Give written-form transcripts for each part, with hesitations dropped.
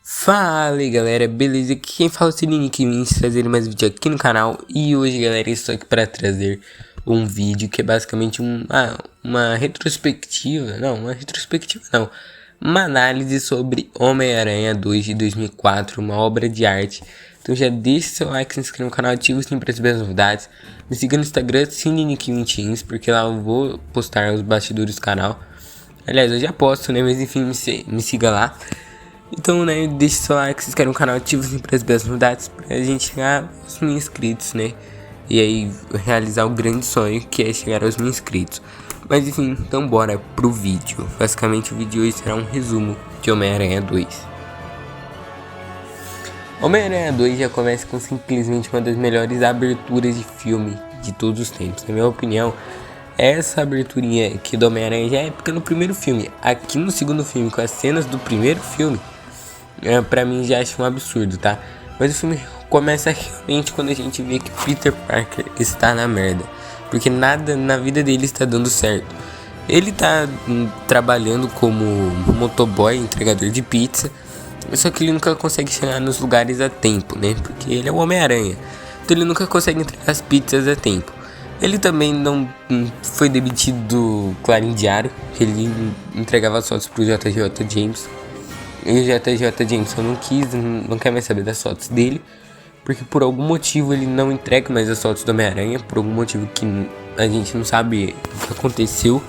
Fala aí galera, beleza? Aqui quem fala é o Sininho que vim trazer mais vídeo aqui no canal. E hoje galera, estou aqui para trazer um vídeo que é basicamente uma retrospectiva. Não, uma análise sobre Homem-Aranha 2 de 2004, uma obra de arte. Então já deixa seu like, se inscreva no canal, ativa o sininho para receber as novidades. Me siga no Instagram, Sininho que vim, porque lá eu vou postar os bastidores do canal. Aliás, eu já posto, né? Mas enfim, me siga lá. Então, né, deixe seu like, se inscreve no canal, ativa o sininho para receber as novidades pra gente chegar aos 1000 inscritos, né? E aí realizar o grande sonho que é chegar aos 1000 inscritos. Mas enfim, então bora pro vídeo. Basicamente o vídeo hoje será um resumo de Homem-Aranha 2. Homem-Aranha 2 já começa com simplesmente uma das melhores aberturas de filme de todos os tempos. Na minha opinião, essa aberturinha aqui do Homem-Aranha já é épica no primeiro filme. Aqui no segundo filme, com as cenas do primeiro filme, pra mim já acho um absurdo, tá? Mas o filme começa realmente quando a gente vê que Peter Parker está na merda. Porque nada na vida dele está dando certo. Ele tá trabalhando como motoboy, entregador de pizza. Só que ele nunca consegue chegar nos lugares a tempo, né? Porque ele é o Homem-Aranha. Então ele nunca consegue entregar as pizzas a tempo. Ele também não foi demitido do Clarim Diário. Ele entregava as fotos pro JJ Jameson. E o JJ Jameson não quer mais saber das fotos dele. Porque por algum motivo ele não entrega mais as fotos do Homem-Aranha. Por algum motivo que a gente não sabe o que aconteceu.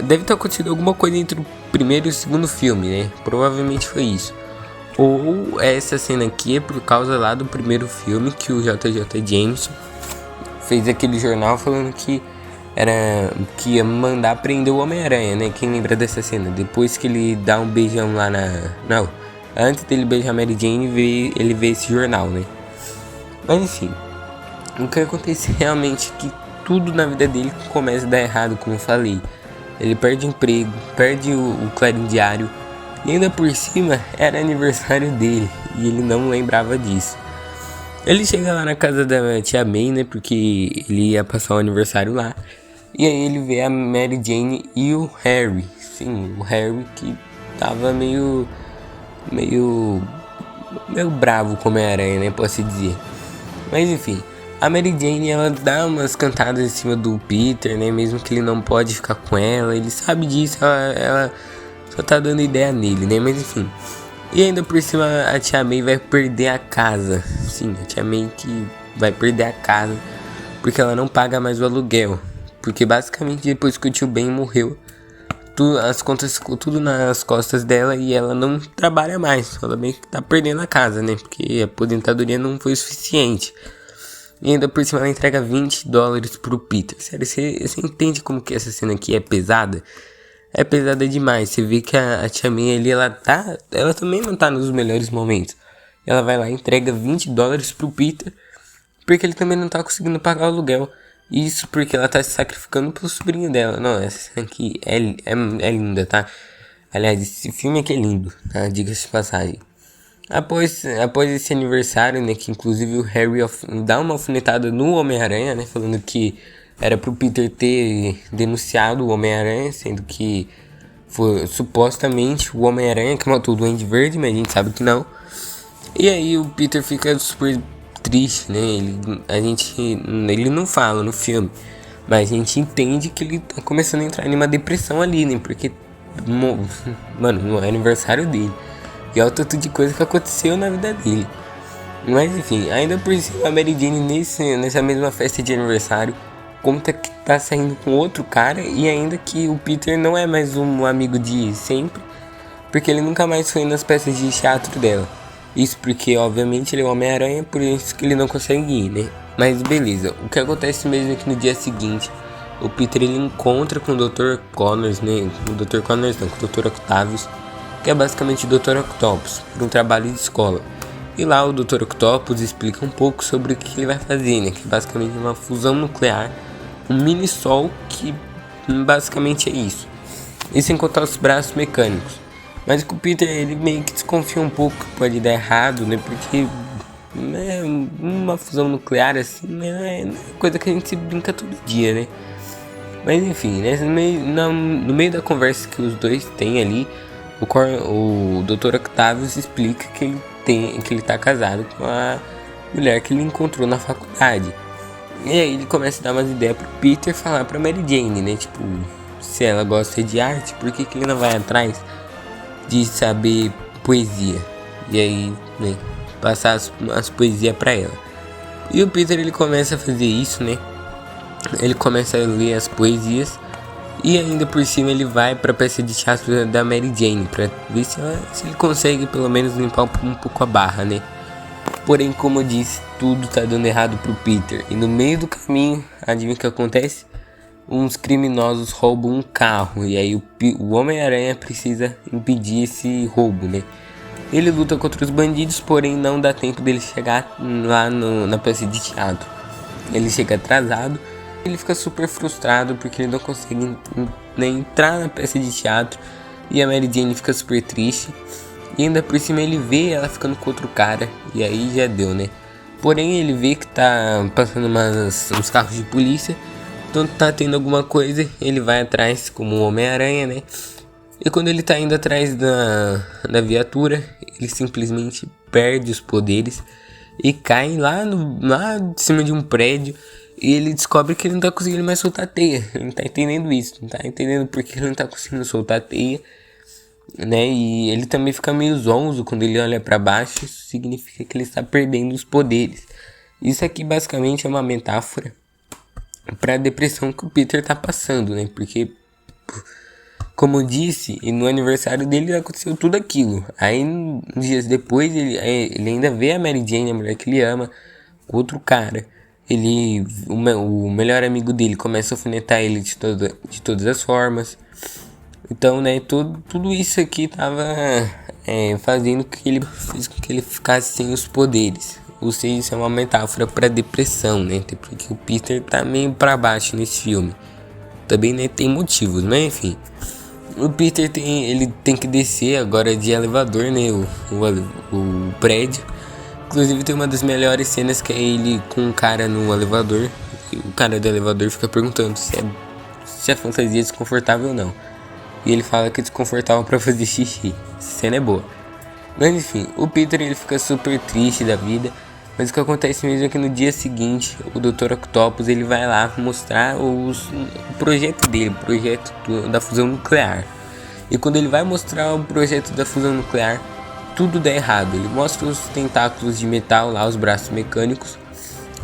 Deve ter acontecido alguma coisa entre o primeiro e o segundo filme, né? Provavelmente foi isso. Ou essa cena aqui é por causa lá do primeiro filme que o JJ Jameson fez aquele jornal falando que ia mandar prender o Homem-Aranha, né? Quem lembra dessa cena? Depois que ele dá um beijão lá Não, antes dele beijar a Mary Jane, ele vê esse jornal, né? Mas enfim, o que acontece realmente é que tudo na vida dele começa a dar errado, como eu falei. Ele perde emprego, perde o Clarim Diário. E ainda por cima, era aniversário dele. E ele não lembrava disso. Ele chega lá na casa da tia May, né? Porque ele ia passar o aniversário lá. E aí ele vê a Mary Jane e o Harry. Sim, o Harry que tava meio bravo com a Homem-Aranha, né? Posso dizer. Mas enfim, a Mary Jane, ela dá umas cantadas em cima do Peter, né? Mesmo que ele não pode ficar com ela. Ele sabe disso, ela só tá dando ideia nele, né? Mas enfim. E ainda por cima a tia May vai perder a casa. Sim, a tia May que vai perder a casa. Porque ela não paga mais o aluguel. Porque basicamente depois que o tio Ben morreu, as contas ficou tudo nas costas dela e ela não trabalha mais. Ela meio que tá perdendo a casa, né? Porque a aposentadoria não foi suficiente. E ainda por cima ela entrega $20 pro Peter. Sério, você entende como que essa cena aqui é pesada? É pesada demais. Você vê que a tia May ali, ela também não tá nos melhores momentos. Ela vai lá e entrega $20 pro Peter, porque ele também não tá conseguindo pagar o aluguel. Isso porque ela tá se sacrificando pelo sobrinho dela. Não, essa aqui é linda, tá? Aliás, esse filme aqui é lindo, tá? Diga-se de passagem. Após esse aniversário, né? Que inclusive o Harry dá uma alfinetada no Homem-Aranha, né? Falando que era pro Peter ter denunciado o Homem-Aranha, sendo que foi supostamente o Homem-Aranha que matou o Duende Verde, mas a gente sabe que não. E aí o Peter fica super triste, né? Ele não fala no filme, mas a gente entende que ele tá começando a entrar em uma depressão ali, né? Porque, mano, no aniversário dele. E olha o tanto de coisa que aconteceu na vida dele. Mas enfim, ainda por cima a Mary Jane nessa mesma festa de aniversário conta que tá saindo com outro cara. E ainda que o Peter não é mais um amigo de sempre, porque ele nunca mais foi nas peças de teatro dela. Isso porque, obviamente, ele é o Homem-Aranha, por isso que ele não consegue ir, né? Mas beleza, o que acontece mesmo é que no dia seguinte, o Peter ele encontra com o Dr. Connors, né? Com o Dr. Connors não, com o Dr. Octavius, que é basicamente o Dr. Octopus, por um trabalho de escola. E lá o Dr. Octopus explica um pouco sobre o que ele vai fazer, né? Que basicamente é uma fusão nuclear, um mini-sol que basicamente é isso. E sem contar os braços mecânicos. Mas com o Peter ele meio que desconfia um pouco que pode dar errado, né? Porque uma fusão nuclear assim não é coisa que a gente se brinca todo dia, né? Mas enfim, né? No meio da conversa que os dois têm ali, o Dr. Octavius explica que ele tá casado com a mulher que ele encontrou na faculdade. E aí ele começa a dar umas ideias pro Peter falar pra Mary Jane, né? Tipo, se ela gosta de arte, por que ele não vai atrás de saber poesia? E aí, né, passar as poesias pra ela. E o Peter, ele começa a fazer isso, né? Ele começa a ler as poesias. E ainda por cima ele vai pra peça de teatro da Mary Jane, pra ver se ele consegue pelo menos limpar um pouco a barra, né? Porém, como eu disse, tudo tá dando errado pro Peter. E no meio do caminho, adivinha o que acontece? Uns criminosos roubam um carro. E aí o Homem-Aranha precisa impedir esse roubo, né? Ele luta contra os bandidos, porém não dá tempo dele chegar lá na peça de teatro. Ele chega atrasado. Ele fica super frustrado porque ele não consegue nem entrar na peça de teatro. E a Mary Jane fica super triste. E ainda por cima ele vê ela ficando com outro cara. E aí já deu, né? Porém ele vê que tá passando uns carros de polícia. Então tá tendo alguma coisa. Ele vai atrás como o Homem-Aranha, né? E quando ele tá indo atrás da viatura, ele simplesmente perde os poderes. E cai lá de cima de um prédio. E ele descobre que ele não tá conseguindo mais soltar teia. Ele não tá entendendo isso. Não tá entendendo porque ele não tá conseguindo soltar teia, né? E ele também fica meio zonzo quando ele olha pra baixo. Isso significa que ele está perdendo os poderes. Isso aqui basicamente é uma metáfora pra depressão que o Peter tá passando, né? Porque, como eu disse, no aniversário dele aconteceu tudo aquilo. Aí, dias depois, ele ainda vê a Mary Jane, a mulher que ele ama, com outro cara. O melhor amigo dele começa a alfinetar ele de todas as formas. Então, né, tudo isso aqui tava fazendo com que ele ficasse sem os poderes. Ou seja, isso é uma metáfora para depressão, né? Porque o Peter tá meio para baixo nesse filme. Também, né, tem motivos, mas enfim. O Peter tem que descer agora de elevador, né? O prédio. Inclusive tem uma das melhores cenas que é ele com um cara no elevador. E o cara do elevador fica perguntando se a fantasia é desconfortável ou não. E ele fala que é desconfortável pra fazer xixi. Essa cena é boa. Mas enfim, o Peter ele fica super triste da vida. Mas o que acontece mesmo é que no dia seguinte, o Dr. Octopus ele vai lá mostrar o projeto dele, o projeto da fusão nuclear. E quando ele vai mostrar o projeto da fusão nuclear, tudo dá errado. Ele mostra os tentáculos de metal lá, os braços mecânicos.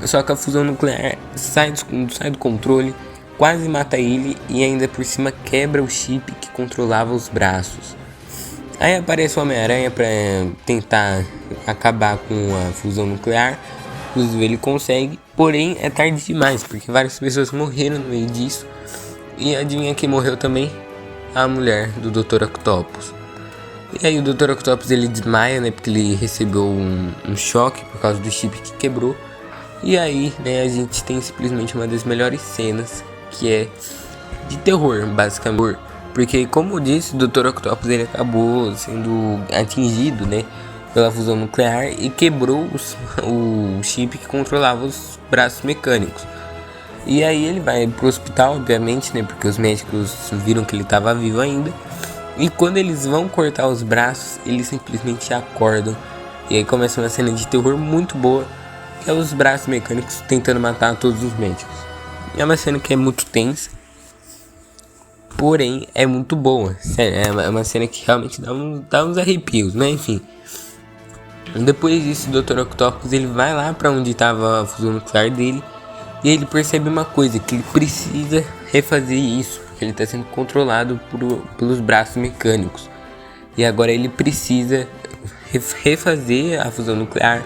Só que a fusão nuclear sai do controle, quase mata ele e ainda por cima quebra o chip que controlava os braços. Aí aparece o Homem-Aranha para tentar acabar com a fusão nuclear. Inclusive ele consegue, porém é tarde demais, porque várias pessoas morreram no meio disso. E adivinha quem morreu também? A mulher do Dr. Octopus. E aí o Dr. Octopus ele desmaia, né, porque ele recebeu um choque por causa do chip que quebrou. E aí, né, a gente tem simplesmente uma das melhores cenas, que é de terror, basicamente. Porque, como eu disse, o Dr. Octopus ele acabou sendo atingido, né, pela fusão nuclear e quebrou o chip que controlava os braços mecânicos. E aí ele vai pro hospital, obviamente, né, porque os médicos viram que ele estava vivo ainda. E quando eles vão cortar os braços, eles simplesmente acordam. E aí começa uma cena de terror muito boa, que é os braços mecânicos tentando matar todos os médicos. É uma cena que é muito tensa, porém é muito boa. Sério, é uma cena que realmente dá uns arrepios, né? Enfim. Depois disso, o Dr. Octopus ele vai lá para onde estava a fusão nuclear dele. E ele percebe uma coisa, que ele precisa refazer isso. Ele está sendo controlado pelos braços mecânicos. E agora ele precisa refazer a fusão nuclear,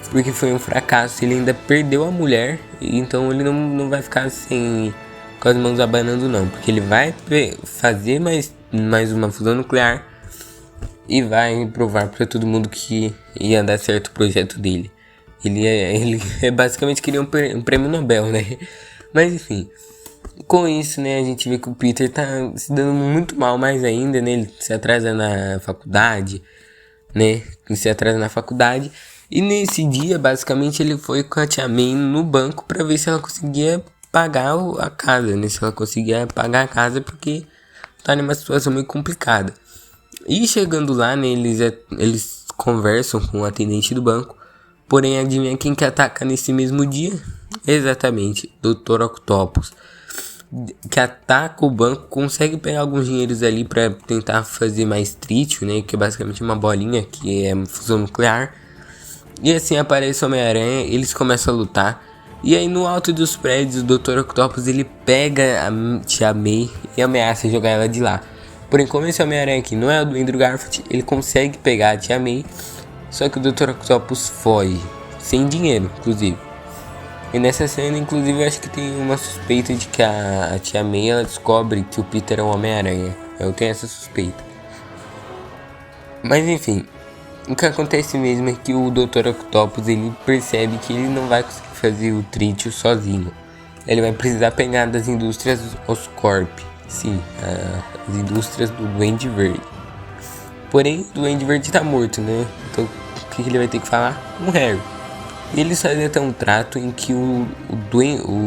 porque foi um fracasso. Ele ainda perdeu a mulher, então ele não vai ficar assim com as mãos abanando não. Porque ele vai fazer mais uma fusão nuclear e vai provar para todo mundo que ia dar certo o projeto dele. Ele basicamente queria um prêmio Nobel, né? Mas enfim, com isso, né, a gente vê que o Peter tá se dando muito mal mais ainda, né? Ele se atrasa na faculdade, né? E nesse dia, basicamente, ele foi com a Tia May no banco pra ver se ela conseguia pagar a casa, né? Se ela conseguia pagar a casa porque tá numa situação meio complicada. E chegando lá, né, eles conversam com o atendente do banco. Porém, adivinha quem que ataca nesse mesmo dia? Exatamente, Dr. Octopus. Que ataca o banco, consegue pegar alguns dinheiros ali para tentar fazer mais trítio, né? Que é basicamente uma bolinha que é fusão nuclear. E assim aparece o Homem-Aranha, eles começam a lutar. E aí no alto dos prédios, o Dr. Octopus ele pega a Tia May e ameaça jogar ela de lá. Porém, como esse Homem-Aranha aqui não é o do Andrew Garfield, ele consegue pegar a Tia May. Só que o Dr. Octopus foge, sem dinheiro, inclusive. E nessa cena, inclusive, eu acho que tem uma suspeita de que a Tia May ela descobre que o Peter é um Homem-Aranha. Eu tenho essa suspeita. Mas enfim, o que acontece mesmo é que o Dr. Octopus ele percebe que ele não vai conseguir fazer o trítio sozinho. Ele vai precisar pegar das indústrias Oscorp. Sim, as indústrias do Duende Verde. Porém, o Duende Verde tá morto, né? Então, o que ele vai ter que falar? Um Harry. E eles fazem até um trato em que o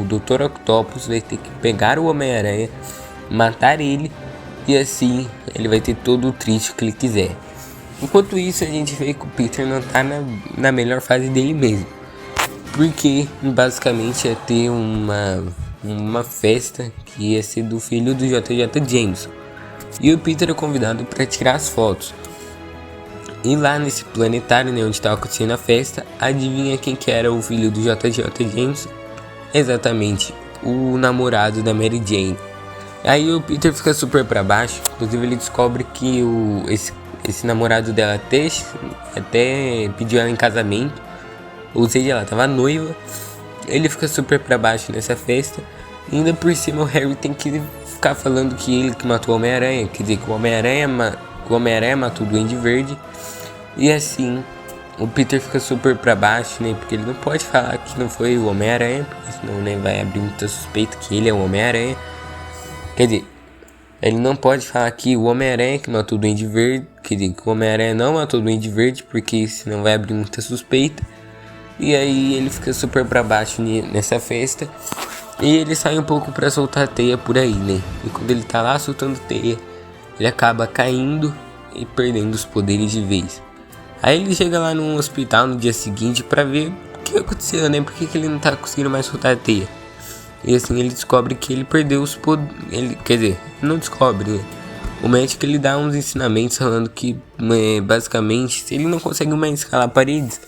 Dr. Octopus vai ter que pegar o Homem-Aranha, matar ele, e assim ele vai ter todo o triste que ele quiser. Enquanto isso, a gente vê que o Peter não tá na melhor fase dele mesmo. Porque basicamente ia ter uma festa que ia ser do filho do JJ Jameson. E o Peter é convidado para tirar as fotos. E lá nesse planetário, né, onde estava acontecendo a festa, adivinha quem que era o filho do JJ Jameson? Exatamente, o namorado da Mary Jane. Aí o Peter fica super pra baixo, inclusive ele descobre que esse namorado dela até pediu ela em casamento, ou seja, ela tava noiva. Ele fica super pra baixo nessa festa, e ainda por cima o Harry tem que ficar falando que ele que matou o Homem-Aranha, quer dizer, que o Homem-Aranha matou o Duende Verde. E assim, o Peter fica super pra baixo, né? Porque ele não pode falar que não foi o Homem-Aranha, porque senão, né, vai abrir muita suspeita que ele é o Homem-Aranha. Quer dizer, ele não pode falar que o Homem-Aranha que matou o Duende Verde, quer dizer, que o Homem-Aranha não matou o Duende Verde, porque senão vai abrir muita suspeita. E aí ele fica super pra baixo nessa festa. E ele sai um pouco pra soltar teia por aí, né? E quando ele tá lá soltando teia, ele acaba caindo e perdendo os poderes de vez. Aí ele chega lá no hospital no dia seguinte pra ver o que aconteceu, né? Por que ele não tá conseguindo mais soltar a teia. E assim ele descobre que ele perdeu os poderes. Quer dizer, não descobre, né? O médico ele dá uns ensinamentos falando que basicamente, se ele não consegue mais escalar paredes,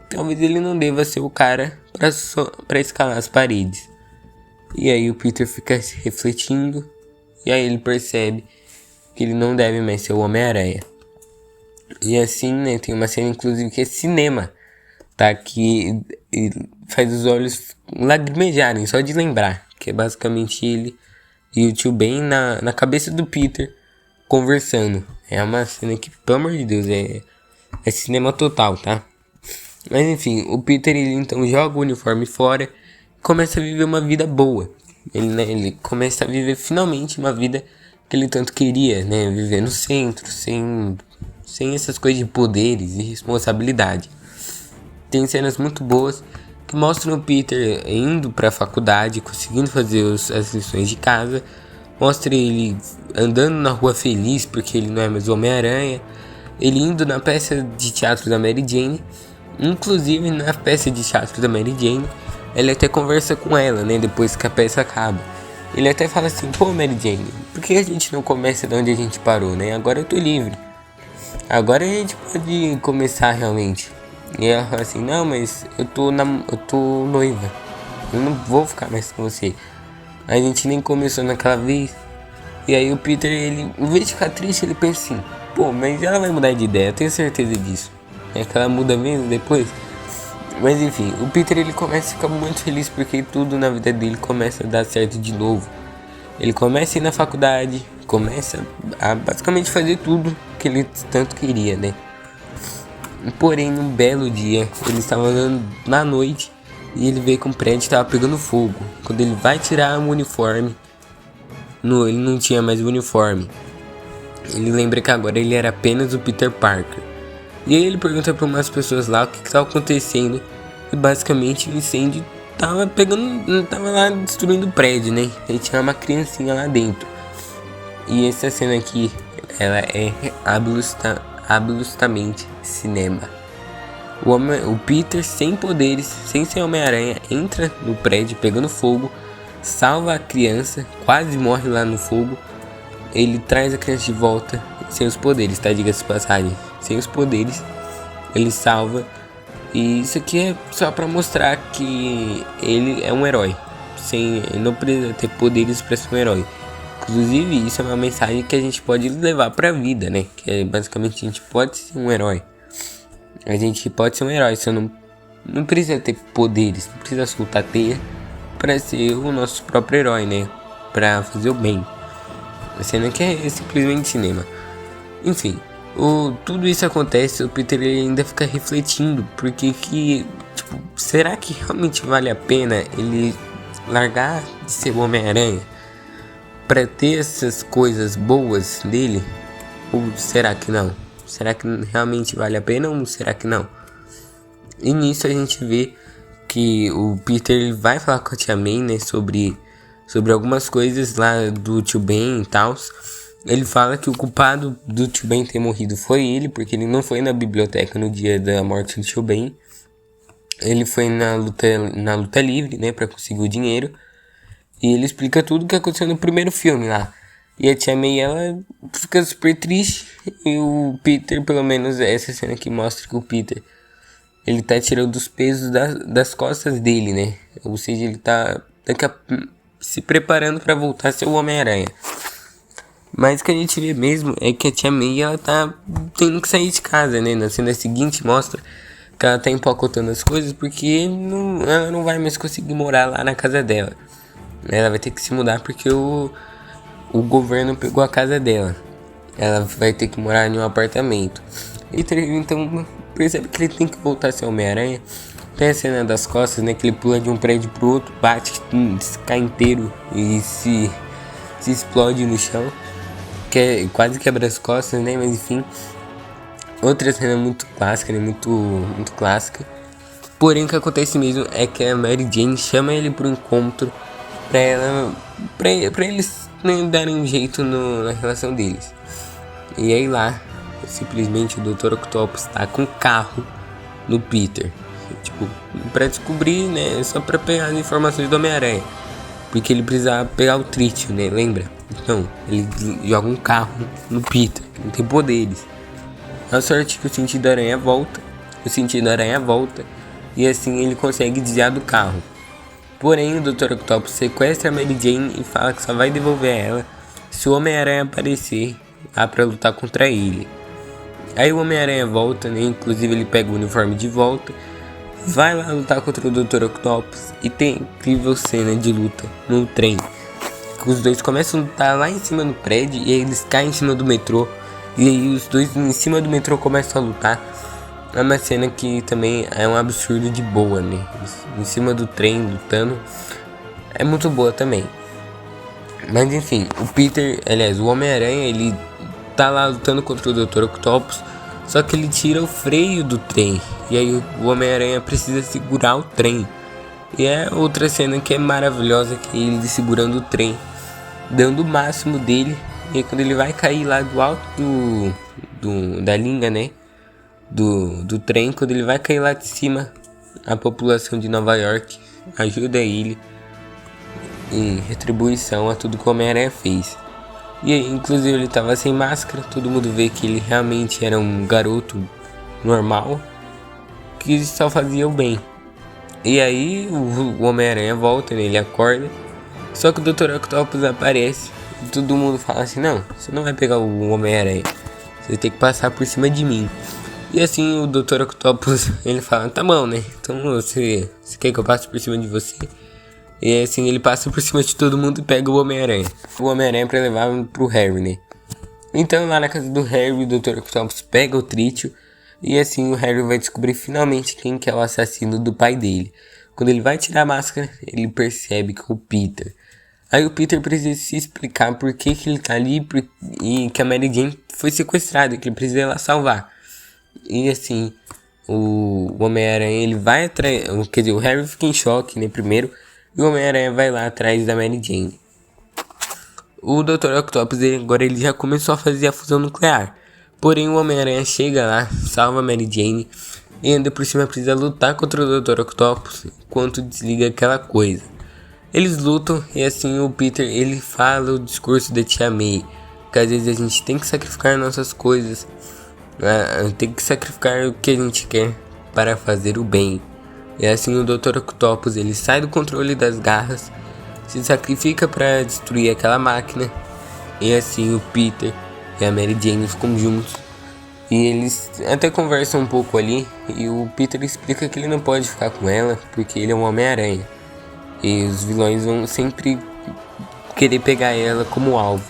talvez ele não deva ser o cara pra escalar as paredes. E aí o Peter fica refletindo. E aí ele percebe que ele não deve mais ser o Homem-Aranha. E assim, né, tem uma cena inclusive que é cinema, tá? Que faz os olhos lagrimejarem, só de lembrar. Que é basicamente ele e o tio Ben na cabeça do Peter, conversando. É uma cena que, pelo amor de Deus, é cinema total, tá? Mas enfim, o Peter ele então joga o uniforme fora e começa a viver uma vida boa. Ele começa a viver finalmente uma vida que ele tanto queria, né? Viver no centro, sem essas coisas de poderes e responsabilidade. Tem cenas muito boas que mostram o Peter indo pra faculdade, conseguindo fazer as lições de casa. Mostra ele andando na rua feliz porque ele não é mais o Homem-Aranha. Ele indo na peça de teatro da Mary Jane. Inclusive na peça de teatro da Mary Jane, ele até conversa com ela, né? Depois que a peça acaba. Ele até fala assim: pô, Mary Jane, por que a gente não começa de onde a gente parou, né? Agora eu tô livre. Agora a gente pode começar realmente. E ela fala assim: não, mas eu tô noiva. Eu não vou ficar mais com você. A gente nem começou naquela vez. E aí o Peter, ele, em vez de ficar triste, ele pensa assim: pô, mas ela vai mudar de ideia, eu tenho certeza disso. É que ela muda mesmo depois. Mas enfim, o Peter ele começa a ficar muito feliz porque tudo na vida dele começa a dar certo de novo. Ele começa a ir na faculdade, começa a basicamente fazer tudo que ele tanto queria, né? Porém, num belo dia, ele estava andando na noite e ele vê que um prédio estava pegando fogo. Quando ele vai tirar o uniforme, ele não tinha mais o uniforme. Ele lembra que agora ele era apenas o Peter Parker. E aí ele pergunta para umas pessoas lá o que estava acontecendo. E basicamente o incêndio tava lá destruindo o prédio, né? E tinha uma criancinha lá dentro. E essa cena aqui ela é absolutamente cinema. O Peter, sem poderes, sem ser Homem-Aranha, entra no prédio pegando fogo, salva a criança, quase morre lá no fogo. Ele traz a criança de volta, sem os poderes, tá? Diga-se de passagem, sem os poderes, ele salva. E isso aqui é só pra mostrar que ele é um herói. Ele não precisa ter poderes pra ser um herói. Inclusive, isso é uma mensagem que a gente pode levar pra vida, né? Que é basicamente, a gente pode ser um herói. A gente pode ser um herói, só não precisa ter poderes, não precisa soltar teia pra ser o nosso próprio herói, né? Pra fazer o bem. A cena que é simplesmente cinema. Enfim, tudo isso acontece, o Peter ele ainda fica refletindo, porque tipo, será que realmente vale a pena ele largar de ser o Homem-Aranha pra ter essas coisas boas dele? Ou será que não? Será que realmente vale a pena ou será que não? E nisso a gente vê que o Peter ele vai falar com a Tia May, né, sobre algumas coisas lá do Tio Ben e tal. Ele fala que o culpado do Tio Ben ter morrido foi ele, porque ele não foi na biblioteca no dia da morte do Tio Ben. Ele foi na luta livre, né, pra conseguir o dinheiro. E ele explica tudo o que aconteceu no primeiro filme lá. E a Tia May, ela fica super triste. E o Peter, pelo menos essa cena que mostra que o Peter, ele tá tirando os pesos das costas dele, né? Ou seja, ele tá se preparando pra voltar a ser o Homem-Aranha. Mas o que a gente vê mesmo é que a Tia May, ela tá tendo que sair de casa, né? Na cena seguinte mostra que ela tá empacotando as coisas porque ela não vai mais conseguir morar lá na casa dela. Ela vai ter que se mudar porque o governo pegou a casa dela. Ela vai ter que morar em um apartamento. Então percebe que ele tem que voltar a ser Homem-Aranha. Tem a cena das costas, né? Que ele pula de um prédio pro outro, bate, cai inteiro e se explode no chão. Quase quebra as costas, né? Mas enfim. Outra cena muito clássica, né? Muito clássica. Porém, o que acontece mesmo é que a Mary Jane chama ele pro encontro pra eles, né, darem um jeito na relação deles. E aí lá, simplesmente o Dr. Octopus tá com um carro no Peter. Tipo, pra descobrir, né? Só pra pegar as informações do Homem-Aranha. Porque ele precisava pegar o trítio, né? Lembra? Então, ele joga um carro no Peter, que não tem poderes. A sorte é que o sentido da aranha volta. E assim ele consegue desviar do carro. Porém, o Dr. Octopus sequestra a Mary Jane e fala que só vai devolver ela se o Homem-Aranha aparecer lá pra lutar contra ele. Aí o Homem-Aranha volta, né? Inclusive ele pega o uniforme de volta, vai lá lutar contra o Dr. Octopus e tem incrível cena de luta no trem. Os dois começam a lutar lá em cima do prédio e aí eles caem em cima do metrô. E aí os dois em cima do metrô começam a lutar. É uma cena que também é um absurdo de boa, né? Em cima do trem, lutando. É muito boa também. Mas enfim, o Homem-Aranha, ele tá lá lutando contra o Dr. Octopus. Só que ele tira o freio do trem. E aí o Homem-Aranha precisa segurar o trem. E é outra cena que é maravilhosa, que é ele segurando o trem, dando o máximo dele. E aí quando ele vai cair lá do alto da linha, né? Do trem, quando ele vai cair lá de cima, a população de Nova York ajuda ele em retribuição a tudo que o Homem-Aranha fez. E aí, inclusive, ele tava sem máscara, todo mundo vê que ele realmente era um garoto normal, que só fazia o bem. E aí, o Homem-Aranha volta, né? Ele acorda, só que o Dr. Octopus aparece e todo mundo fala assim: não, você não vai pegar o Homem-Aranha, você tem que passar por cima de mim. E assim o Dr. Octopus, ele fala, tá bom, né? Então você quer que eu passe por cima de você? E assim ele passa por cima de todo mundo e pega o Homem-Aranha. O Homem-Aranha pra levar pro Harry, né? Então lá na casa do Harry, o Dr. Octopus pega o trítio. E assim o Harry vai descobrir finalmente quem que é o assassino do pai dele. Quando ele vai tirar a máscara, ele percebe que é o Peter. Aí o Peter precisa se explicar por que ele tá ali e que a Mary Jane foi sequestrada, que ele precisa ir lá salvar. E assim, o Homem-Aranha, ele vai atrás, quer dizer, o Harry fica em choque, né, primeiro, e o Homem-Aranha vai lá atrás da Mary Jane. O Dr. Octopus agora ele já começou a fazer a fusão nuclear. Porém o Homem-Aranha chega lá, salva a Mary Jane e ainda por cima precisa lutar contra o Dr. Octopus enquanto desliga aquela coisa. Eles lutam e assim o Peter ele fala o discurso da Tia May, que às vezes a gente tem que sacrificar nossas coisas, tem que sacrificar o que a gente quer para fazer o bem. E assim o Dr. Octopus ele sai do controle das garras, se sacrifica para destruir aquela máquina. E assim o Peter e a Mary Jane ficam juntos. E eles até conversam um pouco ali. E o Peter explica que ele não pode ficar com ela porque ele é um Homem-Aranha. E os vilões vão sempre querer pegar ela como alvo.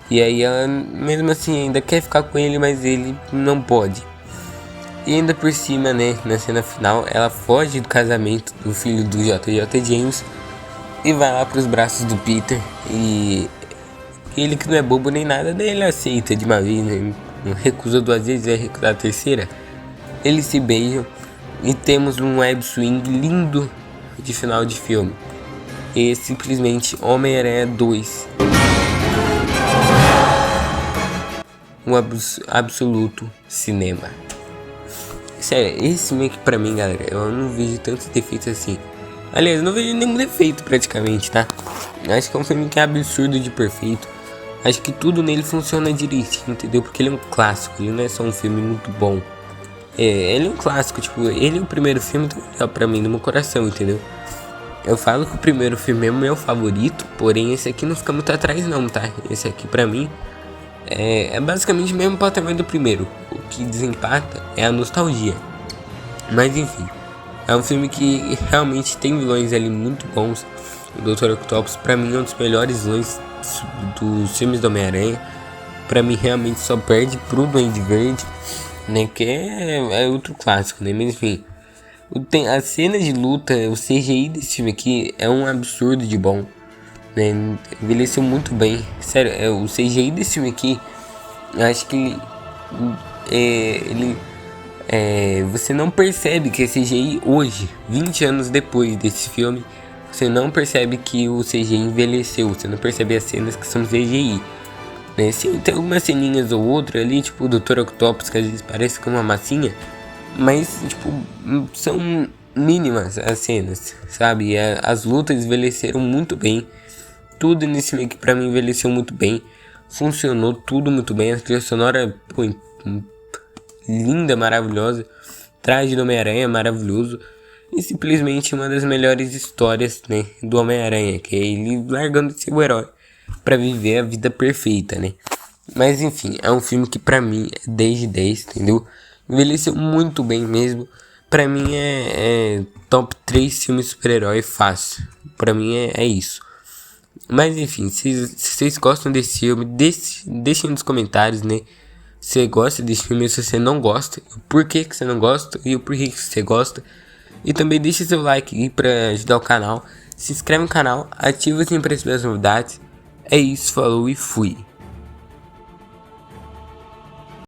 E aí ela mesmo assim ainda quer ficar com ele, mas ele não pode. E ainda por cima, né, na cena final, ela foge do casamento do filho do JJ James e vai lá pros braços do Peter. E ele que não é bobo nem nada, daí ele aceita de uma vez, né? Não recusa 2 vezes, vai recusar a terceira. Eles se beijam e temos um web swing lindo de final de filme. E simplesmente Homem-Aranha 2. Um absoluto cinema. Sério, esse filme aqui pra mim, galera, eu não vejo tantos defeitos assim. Aliás, eu não vejo nenhum defeito praticamente, tá? Acho que é um filme que é absurdo de perfeito. Acho que tudo nele funciona direitinho, entendeu? Porque ele é um clássico, ele não é só um filme muito bom. Ele é um clássico, tipo, ele é o primeiro filme pra mim, no meu coração, entendeu? Eu falo que o primeiro filme é o meu favorito, porém esse aqui não fica muito atrás não, tá? Esse aqui pra mim é basicamente o mesmo patamar do primeiro. O que desempata é a nostalgia. Mas enfim, é um filme que realmente tem vilões ali muito bons. O Dr. Octopus pra mim é um dos melhores vilões dos filmes do Homem-Aranha. Pra mim realmente só perde pro Duende Verde, né? Que é outro clássico, né? Mas enfim, a cena de luta, o CGI desse filme aqui é um absurdo de bom, né? Envelheceu muito bem. Sério, o CGI desse filme aqui, eu acho que você não percebe que é CGI hoje, 20 anos depois desse filme. Você não percebe que o CGI envelheceu, você não percebe as cenas que são CGI, né? Sim, tem algumas ceninhas ou outra ali, tipo o Dr. Octopus, que às vezes parece com uma massinha, mas tipo, são mínimas as cenas, sabe? E as lutas envelheceram muito bem. Tudo nesse filme aqui pra mim envelheceu muito bem. Funcionou tudo muito bem. A trilha sonora, pô, linda, maravilhosa. Traje do Homem-Aranha maravilhoso. E simplesmente uma das melhores histórias, né, do Homem-Aranha, que é ele largando de ser o herói pra viver a vida perfeita, né? Mas enfim, é um filme que pra mim é 10 de 10, entendeu? Envelheceu muito bem mesmo. Pra mim é top 3 filmes super-herói fácil. Pra mim é isso. Mas enfim, se vocês gostam desse filme, deixem nos comentários, né? Se você gosta desse filme, se você não gosta, o porquê que você não gosta e o porquê que você gosta. E também deixe seu like aí pra ajudar o canal. Se inscreve no canal, ativa o sininho para receber as novidades. É isso, falou e fui.